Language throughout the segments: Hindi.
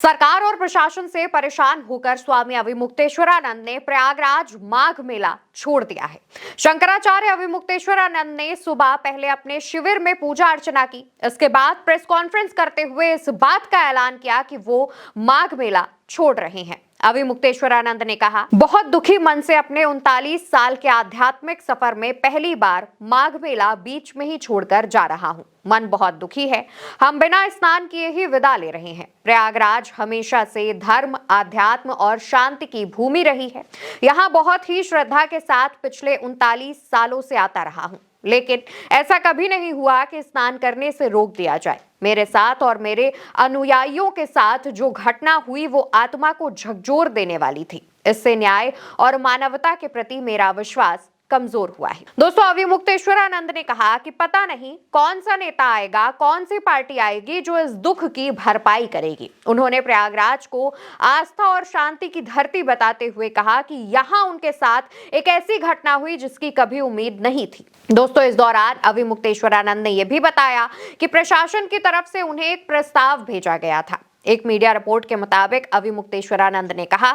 सरकार और प्रशासन से परेशान होकर स्वामी अविमुक्तेश्वरानंद ने प्रयागराज माघ मेला छोड़ दिया है। शंकराचार्य अविमुक्तेश्वरानंद ने सुबह पहले अपने शिविर में पूजा अर्चना की। इसके बाद प्रेस कॉन्फ्रेंस करते हुए इस बात का ऐलान किया कि वो माघ मेला छोड़ रहे हैं। अविमुक्तेश्वरानंद ने कहा, बहुत दुखी मन से अपने 39 साल के आध्यात्मिक सफर में पहली बार माघ मेला बीच में ही छोड़कर जा रहा हूं। मन बहुत दुखी है। हम बिना स्नान किए ही विदा ले रहे हैं। प्रयागराज हमेशा से धर्म, आध्यात्म और शांति की भूमि रही है। यहाँ बहुत ही श्रद्धा के साथ पिछले 39 सालों से आता रहा हूँ, लेकिन ऐसा कभी नहीं हुआ कि स्नान करने से रोक दिया जाए। मेरे साथ और मेरे अनुयायियों के साथ जो घटना हुई वो आत्मा को झकझोर देने वाली थी। इससे न्याय और मानवता के प्रति मेरा विश्वास कमजोर हुआ है। दोस्तों, अविमुक्तेश्वरानंद ने कहा कि पता नहीं कौन सा नेता आएगा, कौन सी पार्टी आएगी जो इस दुख की भरपाई करेगी। उन्होंने प्रयागराज को आस्था और शांति की धरती बताते हुए कहा कि यहाँ उनके साथ एक ऐसी घटना हुई जिसकी कभी उम्मीद नहीं थी। दोस्तों, इस दौरान अविमुक्तेश्वरानंद ने यह भी बताया कि प्रशासन की तरफ से उन्हें एक प्रस्ताव भेजा गया था। एक मीडिया रिपोर्ट के मुताबिक अविमुक्तेश्वरानंद ने कहा,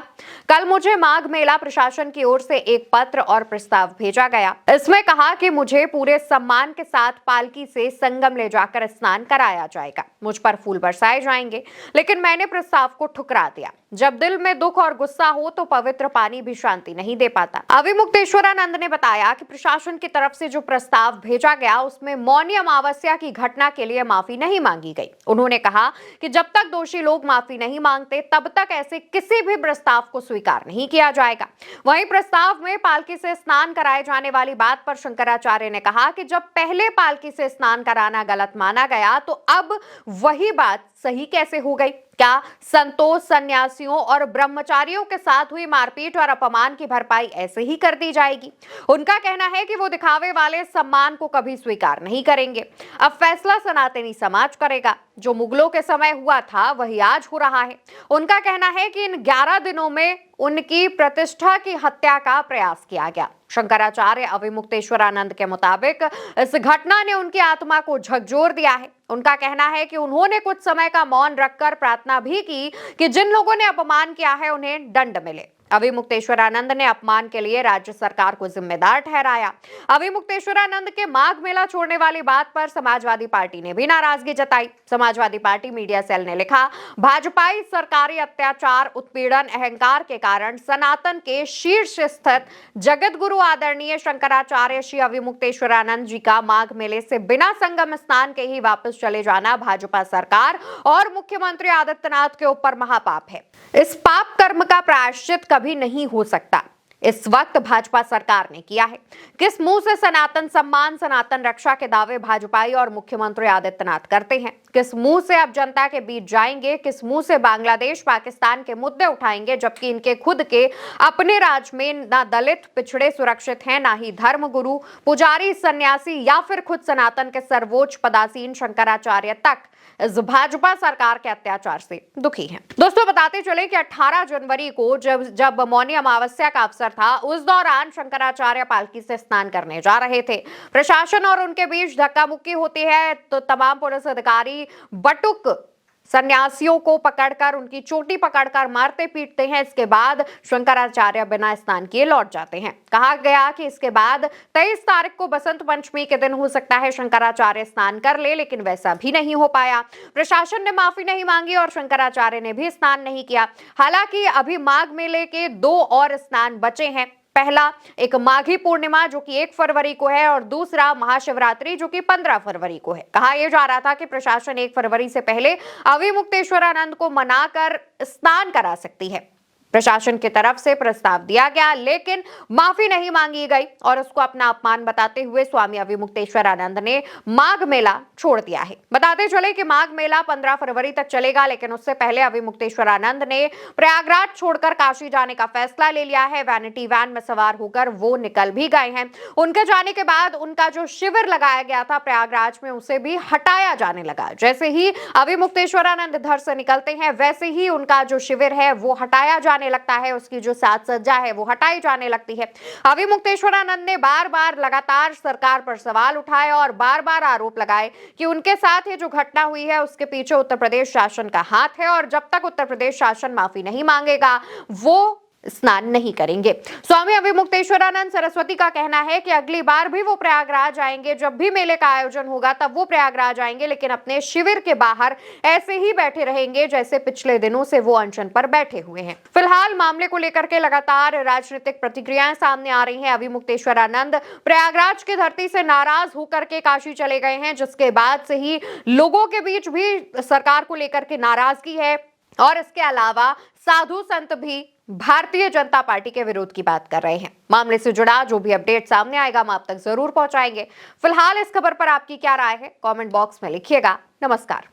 कल मुझे माघ मेला प्रशासन की ओर से एक पत्र और प्रस्ताव भेजा गया। इसमें कहा कि मुझे पूरे सम्मान के साथ पालकी से संगम ले जाकर स्नान कराया जाएगा। मुझ पर फूल बरसाए जाएंगे, लेकिन मैंने प्रस्ताव को ठुकरा दिया। जब दिल में दुख और गुस्सा हो तो पवित्र पानी भी शांति नहीं दे पाता। अविमुक्तेश्वरानंद ने बताया कि प्रशासन की तरफ से जो प्रस्ताव भेजा गया उसमें मौनी अमावस्या की घटना के लिए माफी नहीं मांगी गई। उन्होंने कहा कि जब तक दोषी लोग माफी नहीं मांगते तब तक ऐसे किसी भी प्रस्ताव को स्वीकार नहीं किया जाएगा। वहीं प्रस्ताव में पालकी से स्नान कराए जाने वाली बात पर शंकराचार्य ने कहा कि जब पहले पालकी से स्नान कराना गलत माना गया तो अब वही बात सही कैसे हो गई? क्या संतों, सन्यासियों और ब्रह्मचारियों के साथ हुई मारपीट और अपमान की भरपाई ऐसे ही कर दी जाएगी? उनका कहना है कि वो दिखावे वाले सम्मान को कभी स्वीकार नहीं करेंगे। अब फैसला सनातनी समाज करेगा। जो मुगलों के समय हुआ था वही आज हो रहा है। उनका कहना है कि इन 11 दिनों में उनकी प्रतिष्ठा की हत्या का प्रयास किया गया। शंकराचार्य अविमुक्तेश्वरानंद के मुताबिक इस घटना ने उनकी आत्मा को झकझोर दिया है। उनका कहना है कि उन्होंने कुछ समय का मौन रखकर प्रार्थना भी की कि जिन लोगों ने अपमान किया है उन्हें दंड मिले। अविमुक्तेश्वरानंद ने अपमान के लिए राज्य सरकार को जिम्मेदार ठहराया। अविमुक्तेश्वरानंद के माघ मेला छोड़ने वाली बात पर समाजवादी पार्टी ने भी नाराजगी जताई। समाजवादी पार्टी मीडिया सेल ने लिखा, भाजपाई सरकारी अत्याचार, उत्पीड़न, अहंकार के कारण सनातन के शीर्ष स्थित जगत गुरु आदरणीय शंकराचार्य श्री अविमुक्तेश्वरानंद जी का माघ मेले से बिना संगम स्नान के ही वापस चले जाना भाजपा सरकार और मुख्यमंत्री आदित्यनाथ के ऊपर महापाप है। इस पाप कर्म का प्रायश्चित कभी नहीं हो सकता। इस वक्त भाजपा सरकार ने किया है। किस मुंह से सनातन सम्मान, सनातन रक्षा के दावे भाजपाई और मुख्यमंत्री आदित्यनाथ करते हैं? किस मुंह से अब जनता के बीच जाएंगे? किस मुंह से बांग्लादेश, पाकिस्तान के मुद्दे उठाएंगे, जबकि इनके खुद के अपने राज में ना दलित पिछड़े सुरक्षित हैं, ना ही धर्म गुरु, पुजारी, सन्यासी या फिर खुद सनातन के सर्वोच्च पदासीन शंकराचार्य तक इस भाजपा सरकार के अत्याचार से दुखी हैं। दोस्तों, बताते चले कि 18 जनवरी को जब मौनी अमावस्या का अवसर था, उस दौरान शंकराचार्य पालकी से स्नान करने जा रहे थे। प्रशासन और उनके बीच धक्का मुक्की होती है तो तमाम पुलिस अधिकारी बटुक सन्यासियों को पकड़कर उनकी चोटी पकड़कर मारते पीटते हैं। इसके बाद शंकराचार्य बिना स्नान किए लौट जाते हैं। कहा गया कि इसके बाद 23 तारीख को बसंत पंचमी के दिन हो सकता है शंकराचार्य स्नान कर ले, लेकिन वैसा भी नहीं हो पाया। प्रशासन ने माफी नहीं मांगी और शंकराचार्य ने भी स्नान नहीं किया। हालांकि अभी माघ मेले के 2 और स्नान बचे हैं। पहला एक माघी पूर्णिमा जो कि 1 फरवरी को है और दूसरा महाशिवरात्रि जो कि 15 फरवरी को है। कहा यह जा रहा था कि प्रशासन 1 फरवरी से पहले अविमुक्तेश्वरानंद को मनाकर स्नान करा सकती है। प्रशासन की तरफ से प्रस्ताव दिया गया, लेकिन माफी नहीं मांगी गई और उसको अपना अपमान बताते हुए स्वामी अविमुक्तेश्वरानंद ने माघ मेला छोड़ दिया है। बताते चले कि माघ मेला 15 फरवरी तक चलेगा, लेकिन उससे पहले अविमुक्तेश्वरानंद ने प्रयागराज छोड़कर काशी जाने का फैसला ले लिया है। वैनिटी वैन में सवार होकर वो निकल भी गए हैं। उनके जाने के बाद उनका जो शिविर लगाया गया था प्रयागराज में, उसे भी हटाया जाने लगा। जैसे ही अविमुक्तेश्वरानंद घर से निकलते हैं, वैसे ही उनका जो शिविर है वो हटाया जाने जाने लगता है, उसकी जो साज सज्जा है वो हटाई जाने लगती है। अभी मुक्तेश्वरानंद ने बार बार लगातार सरकार पर सवाल उठाए और बार बार आरोप लगाए कि उनके साथ ये जो घटना हुई है उसके पीछे उत्तर प्रदेश शासन का हाथ है और जब तक उत्तर प्रदेश शासन माफी नहीं मांगेगा वो स्नान नहीं करेंगे। स्वामी अभिमुक्तेश्वरानंद सरस्वती का कहना है कि अगली बार भी वो प्रयागराज आएंगे, जब भी मेले का आयोजन होगा तब वो प्रयागराज आएंगे, लेकिन अपने शिविर के बाहर ऐसे ही बैठे रहेंगे जैसे पिछले दिनों से वो अनशन पर बैठे हुए हैं। फिलहाल मामले को लेकर के लगातार राजनीतिक प्रतिक्रियाएं सामने आ रही हैं। अभिमुक्तेश्वरानंद प्रयागराज की धरती से नाराज होकर के काशी चले गए हैं, जिसके बाद से ही लोगों के बीच भी सरकार को लेकर के नाराजगी है और इसके अलावा साधु संत भी भारतीय जनता पार्टी के विरोध की बात कर रहे हैं। मामले से जुड़ा जो भी अपडेट सामने आएगा हम आप तक जरूर पहुंचाएंगे। फिलहाल इस खबर पर आपकी क्या राय है, कमेंट बॉक्स में लिखिएगा। नमस्कार।